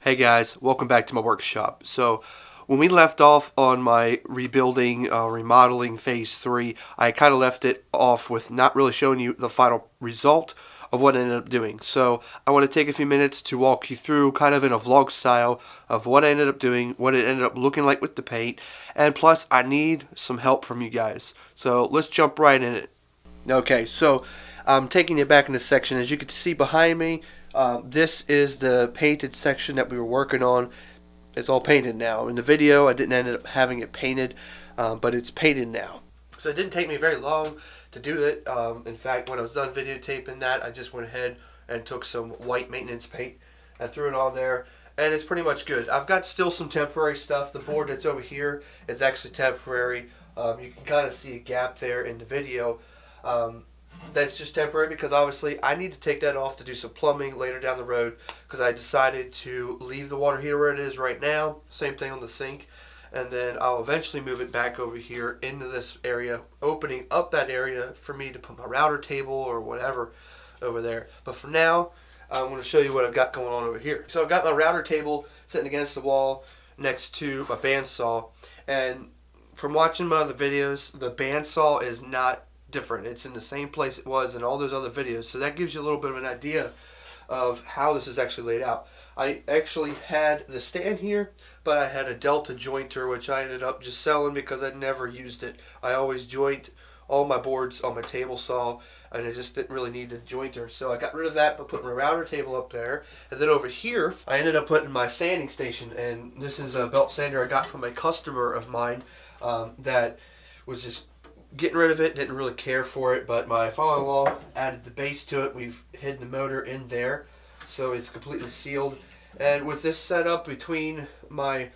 Hey guys, welcome back to my workshop. So when we left off on my rebuilding, remodeling phase 3, I kind of left it off with not really showing you the final result of what I ended up doing. So I want to take a few minutes to walk you through kind of in a vlog style of what I ended up doing, what it ended up looking like with the paint, and plus I need some help from you guys. So let's jump right in it. Okay, so I'm taking you back in this section. As you can see behind me, this is the painted section that we were working on. It's all painted now. In the video, I didn't end up having it painted, but it's painted now. So it didn't take me very long to do it. In fact, when I was done videotaping that, I just went ahead and took some white maintenance paint and threw it on there, and it's pretty much good. I've got still some temporary stuff. The board that's over here is actually temporary. You can kind of see a gap there in the video. That's just temporary because obviously I need to take that off to do some plumbing later down the road, because I decided to leave the water heater where it is right now. Same thing on the sink. And then I'll eventually move it back over here into this area, opening up that area for me to put my router table or whatever over there. But for now, I'm going to show you what I've got going on over here. So I've got my router table sitting against the wall next to my bandsaw. And from watching my other videos, the bandsaw is not different. It's in the same place it was in all those other videos. So that gives you a little bit of an idea of how this is actually laid out. I actually had the stand here, but I had a Delta jointer, which I ended up just selling because I never used it. I always joint all my boards on my table saw, and I just didn't really need the jointer. So I got rid of that by putting my router table up there. And then over here, I ended up putting my sanding station. And this is a belt sander I got from a customer of mine that was just getting rid of it, didn't really care for it, but my father-in-law added the base to it. We've hidden the motor in there, so it's completely sealed. And with this setup between my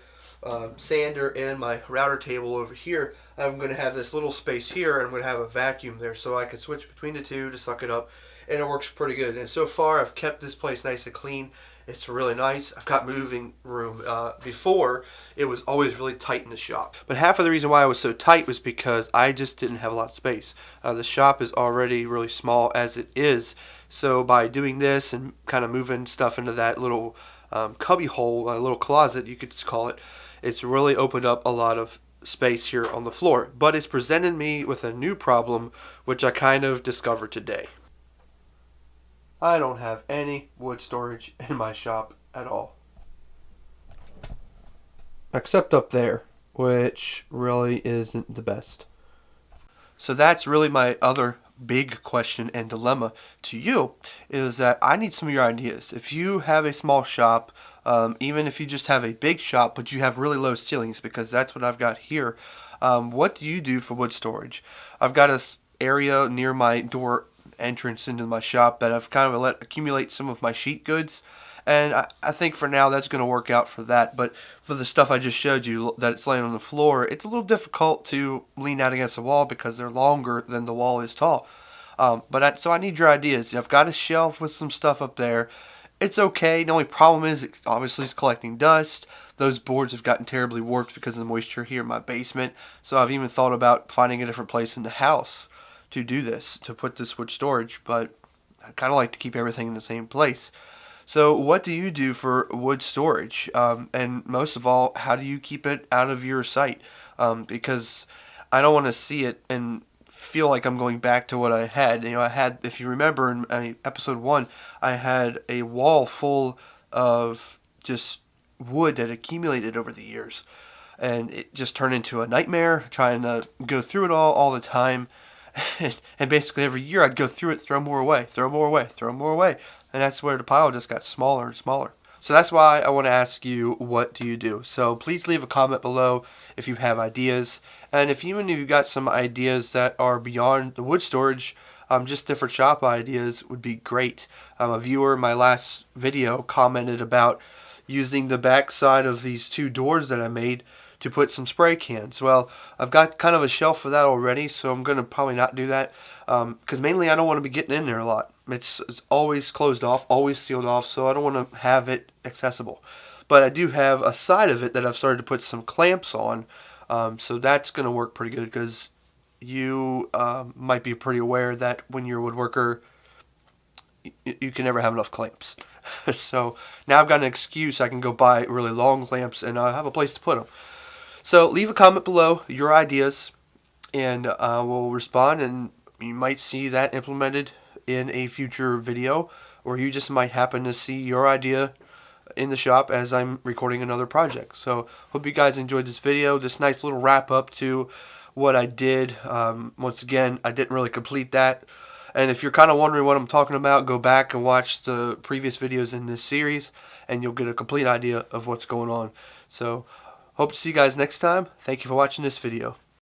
sander and my router table over here, I'm going to have this little space here, and I'm going to have a vacuum there so I can switch between the two to suck it up, and it works pretty good. And so far I've kept this place nice and clean. It's really nice. I've got moving room. Before, it was always really tight in the shop. But half of the reason why I was so tight was because I just didn't have a lot of space. The shop is already really small as it is. So by doing this and kind of moving stuff into that little cubby hole, a little closet, you could call it, it's really opened up a lot of space here on the floor. But it's presented me with a new problem, which I kind of discovered today. I don't have any wood storage in my shop at all. Except up there, which really isn't the best. So that's really my other big question and dilemma to you, is that I need some of your ideas. If you have a small shop, even if you just have a big shop but you have really low ceilings, because that's what I've got here, what do you do for wood storage? I've got this area near my door entrance into my shop that I've kind of let accumulate some of my sheet goods, and I think for now that's going to work out for that. But for the stuff I just showed you that it's laying on the floor, it's a little difficult to lean out against the wall because they're longer than the wall is tall. So I need your ideas. I've got a shelf with some stuff up there. It's okay. The only problem is obviously it's collecting dust. Those boards have gotten terribly warped because of the moisture here in my basement. So I've even thought about finding a different place in the house to do this, to put this wood storage, but I kind of like to keep everything in the same place. So what do you do for wood storage? And most of all, how do you keep it out of your sight? Because I don't want to see it and feel like I'm going back to what I had. I had, if you remember in episode 1, I had a wall full of just wood that accumulated over the years. And it just turned into a nightmare trying to go through it all the time. And basically every year I'd go through it, throw more away, throw more away, throw more away. And that's where the pile just got smaller and smaller. So that's why I want to ask you, what do you do? So please leave a comment below if you have ideas. And if you've got some ideas that are beyond the wood storage, just different shop ideas would be great. A viewer in my last video commented about using the back side of these two doors that I made to put some spray cans. Well, I've got kind of a shelf for that already, so I'm going to probably not do that, because mainly I don't want to be getting in there a lot. It's always closed off, always sealed off, so I don't want to have it accessible. But I do have a side of it that I've started to put some clamps on, so that's going to work pretty good, because you might be pretty aware that when you're a woodworker, you can never have enough clamps. So now I've got an excuse. I can go buy really long clamps and I have a place to put them. So leave a comment below your ideas, and we'll respond, and you might see that implemented in a future video, or you just might happen to see your idea in the shop as I'm recording another project. So hope you guys enjoyed this video, this nice little wrap up to what I did. Once again, I didn't really complete that. And if you're kind of wondering what I'm talking about, go back and watch the previous videos in this series, and you'll get a complete idea of what's going on. So hope to see you guys next time. Thank you for watching this video.